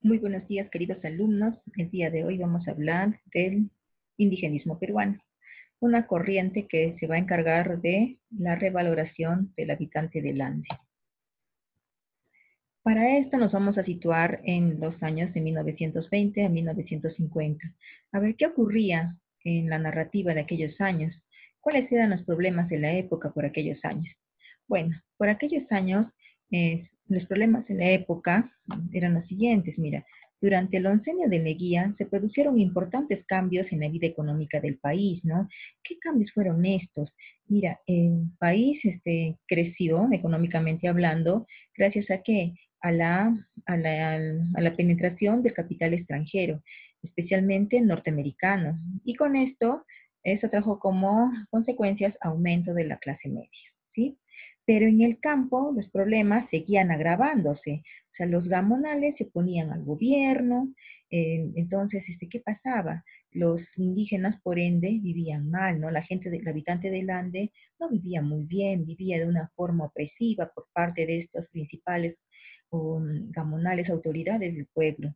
Muy buenos días, queridos alumnos. El día de hoy vamos a hablar del indigenismo peruano, una corriente que se va a encargar de la revaloración del habitante del Ande. Para esto nos vamos a situar en los años de 1920 a 1950. A ver qué ocurría en la narrativa de aquellos años, cuáles eran los problemas de la época por aquellos años. Bueno, por aquellos años, los problemas de la época eran los siguientes. Mira, durante el oncenio de Leguía se produjeron importantes cambios en la vida económica del país, ¿no? ¿Qué cambios fueron estos? Mira, el país creció económicamente hablando, gracias a que a la penetración del capital extranjero, especialmente norteamericano. Y con esto, eso trajo como consecuencias aumento de la clase media, ¿sí? Pero en el campo los problemas seguían agravándose. O sea, los gamonales se oponían al gobierno. Entonces, ¿qué pasaba? Los indígenas, por ende, vivían mal, ¿no? La gente, el habitante del Ande, no vivía muy bien, vivía de una forma opresiva por parte de estos principales gamonales autoridades del pueblo.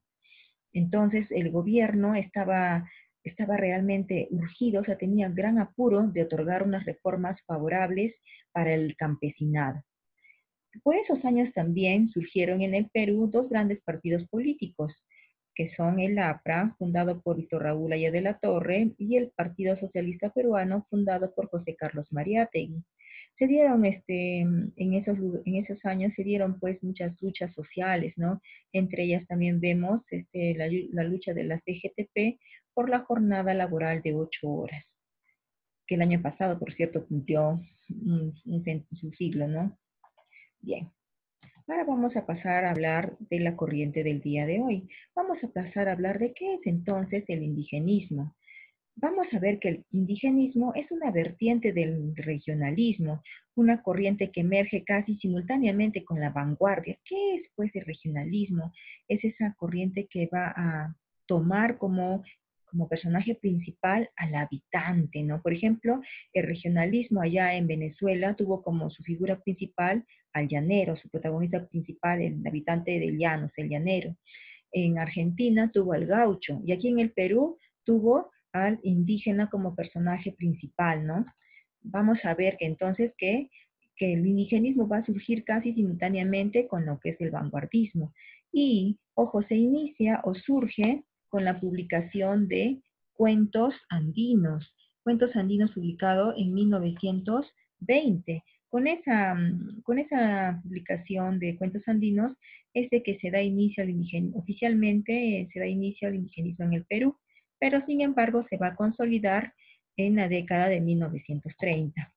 Entonces, el gobierno estaba realmente urgido, o sea, tenía gran apuro de otorgar unas reformas favorables para el campesinado. Por esos años también surgieron en el Perú dos grandes partidos políticos, que son el APRA, fundado por Víctor Raúl Aya de la Torre, y el Partido Socialista Peruano, fundado por José Carlos Mariátegui. Se dieron, en esos años se dieron pues muchas luchas sociales, ¿no? Entre ellas también vemos la lucha de la CGTP por la jornada laboral de 8 horas, que el año pasado, por cierto, cumplió su siglo, ¿no? Bien. Ahora vamos a pasar a hablar de la corriente del día de hoy. Vamos a pasar a hablar de qué es entonces el indigenismo. Vamos a ver que el indigenismo es una vertiente del regionalismo, una corriente que emerge casi simultáneamente con la vanguardia. ¿Qué es pues el regionalismo? Es esa corriente que va a tomar como personaje principal al habitante, ¿no? Por ejemplo, el regionalismo allá en Venezuela tuvo como su figura principal al llanero, su protagonista principal, el habitante del llanos, el llanero. En Argentina tuvo al gaucho y aquí en el Perú tuvo al indígena como personaje principal, ¿no? Vamos a ver que entonces que el indigenismo va a surgir casi simultáneamente con lo que es el vanguardismo. Y, ojo, se inicia o surge con la publicación de Cuentos Andinos publicado en 1920. Con esa publicación de Cuentos Andinos es de que se da inicio al indigenismo, oficialmente se da inicio al indigenismo en el Perú, pero sin embargo se va a consolidar en la década de 1930.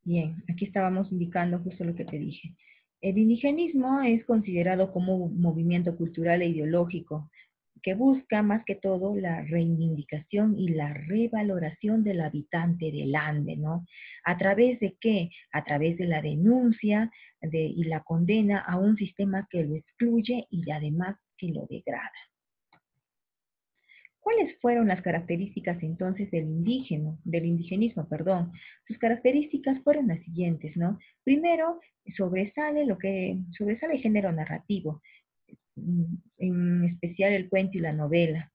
Bien, aquí estábamos indicando justo lo que te dije. El indigenismo es considerado como un movimiento cultural e ideológico que busca más que todo la reivindicación y la revaloración del habitante del Ande, ¿no? ¿A través de qué? A través de la denuncia y la condena a un sistema que lo excluye y además que lo degrada. ¿Cuáles fueron las características entonces del indigenismo, perdón? Sus características fueron las siguientes, ¿no? Primero, sobresale el género narrativo, en especial el cuento y la novela.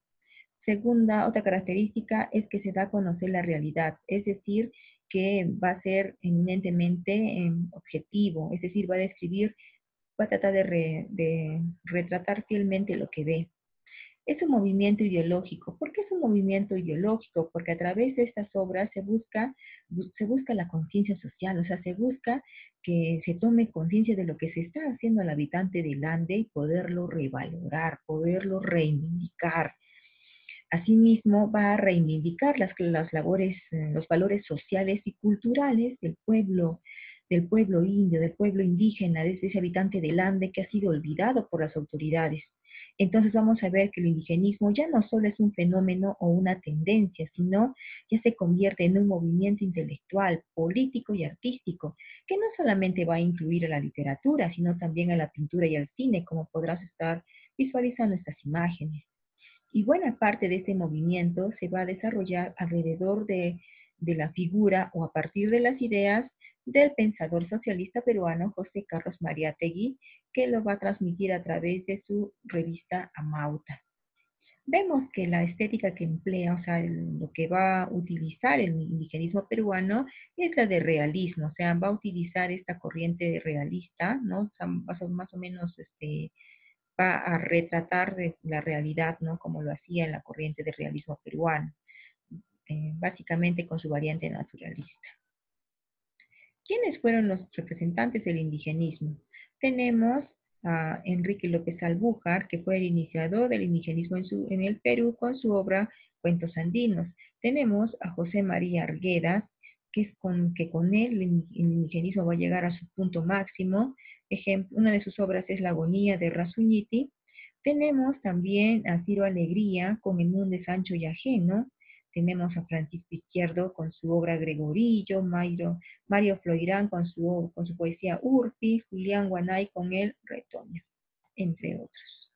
Segunda, otra característica es que se da a conocer la realidad, es decir, que va a ser eminentemente objetivo, es decir, va a tratar de retratar fielmente lo que ve. Es un movimiento ideológico. ¿Por qué es un movimiento ideológico? Porque a través de estas obras se busca la conciencia social, o sea, se busca que se tome conciencia de lo que se está haciendo al habitante del Ande y poderlo revalorar, poderlo reivindicar. Asimismo, va a reivindicar las labores, los valores sociales y culturales del pueblo indio, del pueblo indígena, de ese habitante del Ande que ha sido olvidado por las autoridades. Entonces vamos a ver que el indigenismo ya no solo es un fenómeno o una tendencia, sino ya se convierte en un movimiento intelectual, político y artístico, que no solamente va a incluir a la literatura, sino también a la pintura y al cine, como podrás estar visualizando estas imágenes. Y buena parte de este movimiento se va a desarrollar alrededor de la figura o a partir de las ideas del pensador socialista peruano José Carlos Mariátegui, que lo va a transmitir a través de su revista Amauta. Vemos que la estética que emplea, o sea, lo que va a utilizar el indigenismo peruano es la de realismo, o sea, va a utilizar esta corriente realista, ¿no? O sea, más o menos va a retratar la realidad, ¿no? Como lo hacía en la corriente de realismo peruano, básicamente con su variante naturalista. ¿Quiénes fueron los representantes del indigenismo? Tenemos a Enrique López Albújar, que fue el iniciador del indigenismo en el Perú con su obra Cuentos Andinos. Tenemos a José María Arguedas, que con él el indigenismo va a llegar a su punto máximo. Una de sus obras es La agonía de Razuñiti. Tenemos también a Ciro Alegría con El mundo de Sancho y ajeno. Tenemos a Francisco Izquierdo con su obra Gregorillo, Mario Floirán con su poesía Urpi, Julián Guanay con el Retoño, entre otros.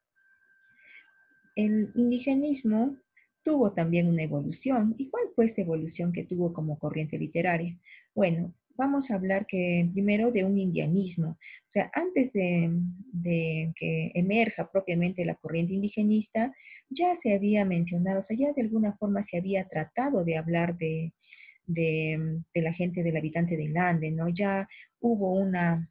El indigenismo tuvo también una evolución. ¿Y cuál fue esta evolución que tuvo como corriente literaria? Bueno, vamos a hablar primero de un indianismo. O sea, antes de que emerja propiamente la corriente indigenista, ya se había mencionado, o sea, ya de alguna forma se había tratado de hablar de la gente del habitante del Ande, ¿no? Ya hubo una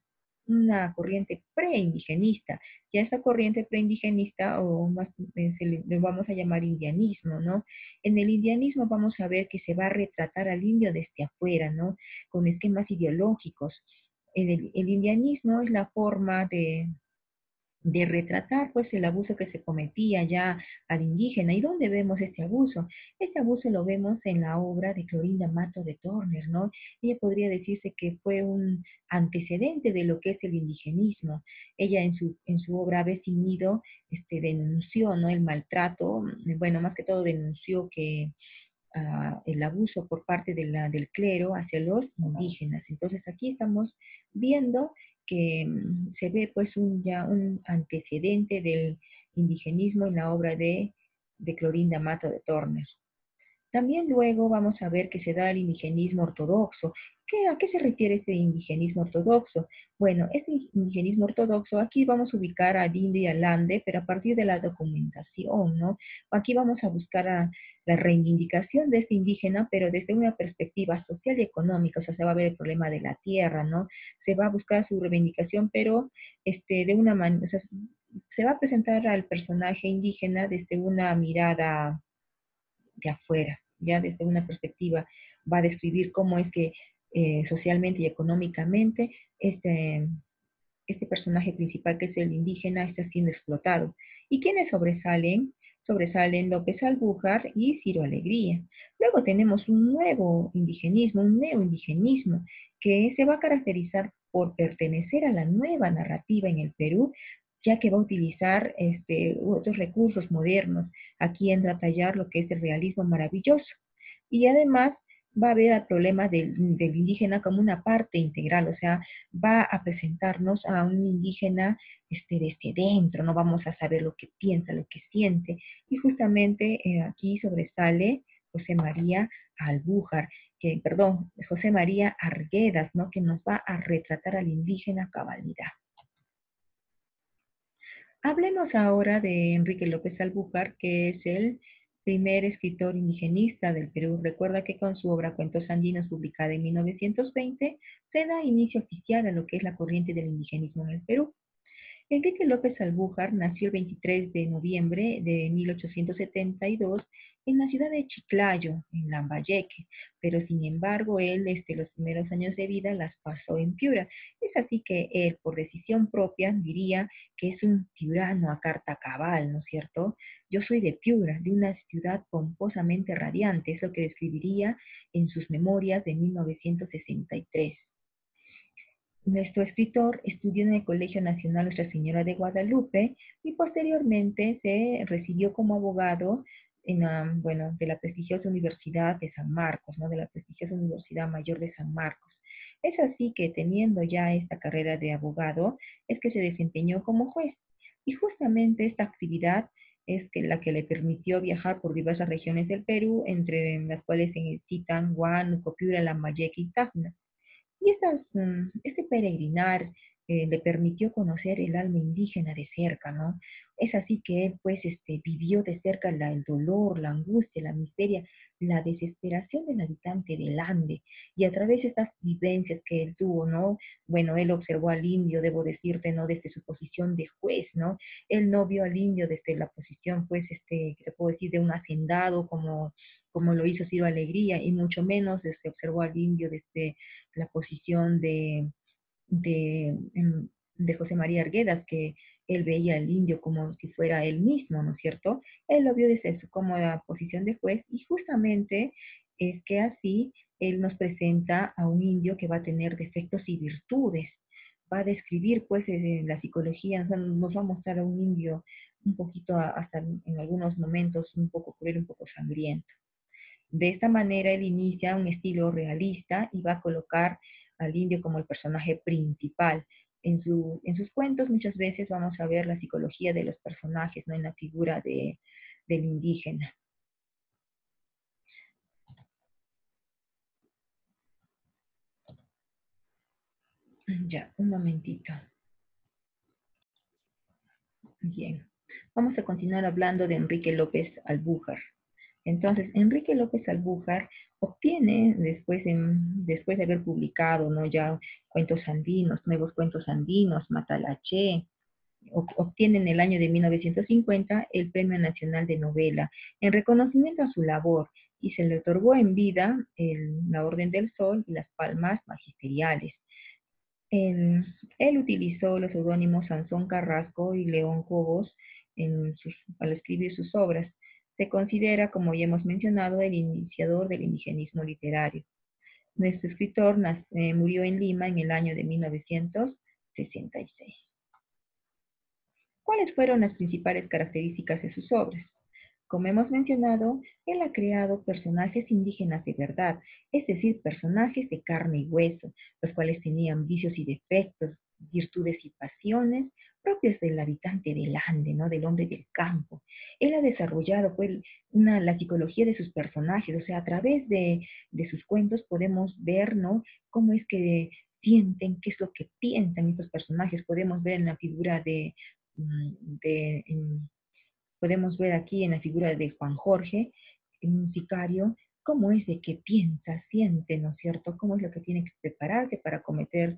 corriente preindigenista. Ya esta corriente preindigenista, o más le vamos a llamar indianismo, ¿no? En el indianismo vamos a ver que se va a retratar al indio desde afuera, ¿no? Con esquemas ideológicos. El indianismo es la forma de retratar pues el abuso que se cometía ya al indígena. ¿Y dónde vemos este abuso? Este abuso lo vemos en la obra de Clorinda Mato de Turner, ¿no? Ella podría decirse que fue un antecedente de lo que es el indigenismo. Ella en su obra Ave sin nido denunció, ¿no? El maltrato, bueno, más que todo denunció que el abuso por parte del clero hacia los indígenas. Entonces aquí estamos viendo que se ve pues ya un antecedente del indigenismo en la obra de Clorinda Mato de Turner. También luego vamos a ver que se da el indigenismo ortodoxo. ¿A qué se refiere este indigenismo ortodoxo? Bueno, este indigenismo ortodoxo, aquí vamos a ubicar a Dinde y a Lande, pero a partir de la documentación, ¿no? Aquí vamos a buscar la reivindicación de este indígena, pero desde una perspectiva social y económica, o sea, se va a ver el problema de la tierra, ¿no? Se va a buscar su reivindicación, pero de una manera, o sea, se va a presentar al personaje indígena desde una mirada de afuera, ya desde una perspectiva va a describir cómo es que socialmente y económicamente este personaje principal que es el indígena está siendo explotado. ¿Y quiénes sobresalen? Sobresalen López Albújar y Ciro Alegría. Luego tenemos un nuevo indigenismo, un neoindigenismo, que se va a caracterizar por pertenecer a la nueva narrativa en el Perú, ya que va a utilizar otros recursos modernos. Aquí entra a tallar lo que es el realismo maravilloso. Y además va a ver al problema del indígena como una parte integral, o sea, va a presentarnos a un indígena desde dentro, no vamos a saber lo que piensa, lo que siente. Y justamente aquí sobresale José María Albújar, José María Arguedas, ¿no? Que nos va a retratar al indígena a cabalidad. Hablemos ahora de Enrique López Albújar, que es el primer escritor indigenista del Perú. Recuerda que con su obra Cuentos Andinos, publicada en 1920, se da inicio oficial a lo que es la corriente del indigenismo en el Perú. Enrique López Albújar nació el 23 de noviembre de 1872 en la ciudad de Chiclayo, en Lambayeque, pero sin embargo él los primeros años de vida las pasó en Piura. Es así que él, por decisión propia, diría que es un piurano a carta cabal, ¿no es cierto? Yo soy de Piura, de una ciudad pomposamente radiante, es lo que describiría en sus memorias de 1963. Nuestro escritor estudió en el Colegio Nacional Nuestra Señora de Guadalupe y posteriormente se recibió como abogado de la prestigiosa Universidad de San Marcos, ¿no? De la prestigiosa Universidad Mayor de San Marcos. Es así que teniendo ya esta carrera de abogado, es que se desempeñó como juez. Y justamente esta actividad es la que le permitió viajar por diversas regiones del Perú, entre las cuales se citan Huánuco, Piura, Lambayeque y Tacna. Y este peregrinar le permitió conocer el alma indígena de cerca, ¿no? Es así que él, pues, vivió de cerca el dolor, la angustia, la miseria, la desesperación del habitante del Ande. Y a través de estas vivencias que él tuvo, ¿no? Bueno, él observó al indio, debo decirte, ¿no? Desde su posición de juez, ¿no? Él no vio al indio desde la posición, pues, que te puedo decir, de un hacendado, como lo hizo Ciro Alegría, y mucho menos observó al indio desde la posición de José María Arguedas, que él veía al indio como si fuera él mismo, ¿no es cierto? Él lo vio desde su cómoda posición de juez y justamente es que así él nos presenta a un indio que va a tener defectos y virtudes. Va a describir, pues, la psicología, nos va a mostrar a un indio un poquito, hasta en algunos momentos, un poco cruel, un poco sangriento. De esta manera él inicia un estilo realista y va a colocar al indio como el personaje principal. En sus cuentos muchas veces vamos a ver la psicología de los personajes, ¿no? En la figura del indígena. Ya, un momentito. Bien. Vamos a continuar hablando de Enrique López Albújar. Entonces, Enrique López Albújar obtiene, después de haber publicado, ¿no? Ya cuentos andinos, nuevos cuentos andinos, Matalaché, obtiene en el año de 1950 el Premio Nacional de Novela en reconocimiento a su labor y se le otorgó en vida la Orden del Sol y las Palmas Magisteriales. Él, él utilizó los seudónimos Sansón Carrasco y León Cobos al escribir sus obras. Se considera, como ya hemos mencionado, el iniciador del indigenismo literario. Nuestro escritor murió en Lima en el año de 1966. ¿Cuáles fueron las principales características de sus obras? Como hemos mencionado, él ha creado personajes indígenas de verdad, es decir, personajes de carne y hueso, los cuales tenían vicios y defectos, virtudes y pasiones propios del habitante del Ande, ¿no? Del hombre del campo. Él ha desarrollado, pues, la psicología de sus personajes, o sea, a través de sus cuentos podemos ver, ¿no? Cómo es que sienten, qué es lo que piensan estos personajes. Podemos ver en la figura de, podemos ver aquí en la figura de Juan Jorge, un sicario, cómo es de que piensa, siente, ¿no es cierto? Cómo es lo que tiene que prepararse para cometer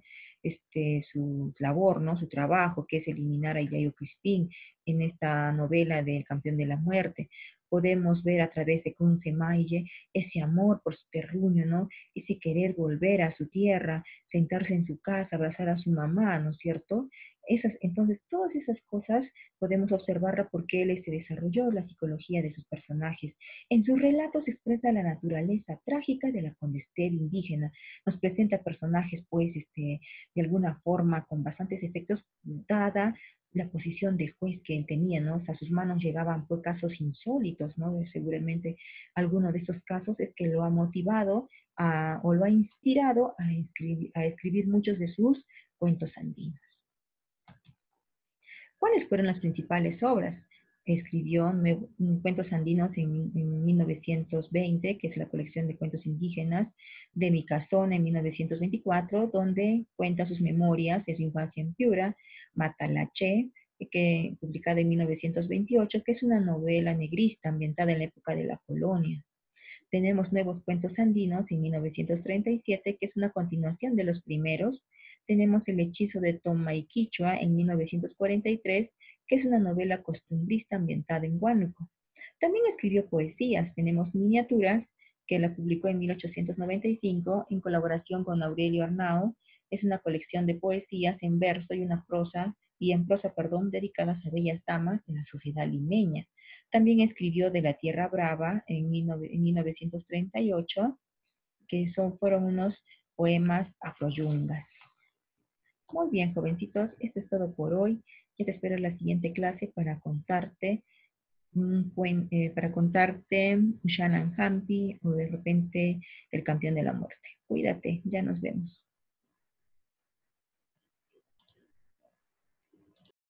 su labor, ¿no? Su trabajo, que es eliminar a Yayo Crispín en esta novela del Campeón de la Muerte. Podemos ver a través de Kunze Maye ese amor por su terruño, ¿no? Ese querer volver a su tierra, sentarse en su casa, abrazar a su mamá, ¿no es cierto? Entonces, todas esas cosas podemos observarla porque él se desarrolló la psicología de sus personajes. En sus relatos expresa la naturaleza trágica de la condestera indígena. Nos presenta personajes, pues, de alguna forma con bastantes efectos, dada la posición de juez que él tenía, ¿no? O sea, a sus manos llegaban pues, casos insólitos, ¿no? Seguramente alguno de esos casos es que lo ha motivado o lo ha inspirado a escribir muchos de sus cuentos andinos. ¿Cuáles fueron las principales obras? Escribió Cuentos Andinos en 1920, que es la colección de cuentos indígenas, de Mi Casona en 1924, donde cuenta sus memorias de su infancia en Piura, Matalaché, publicada en 1928, que es una novela negrista ambientada en la época de la colonia. Tenemos Nuevos Cuentos Andinos en 1937, que es una continuación de los primeros. Tenemos El Hechizo de Toma y Quichua en 1943, que es una novela costumbrista ambientada en Huánuco. También escribió poesías. Tenemos Miniaturas, que la publicó en 1895 en colaboración con Aurelio Arnao. Es una colección de poesías en verso y en prosa, perdón, dedicadas a bellas damas de la sociedad limeña. También escribió De la Tierra Brava en 1938, que fueron unos poemas afroyungas. Muy bien, jovencitos, esto es todo por hoy. Yo te espero en la siguiente clase para contarte Shannon Hampi o de repente El Campeón de la Muerte. Cuídate, ya nos vemos.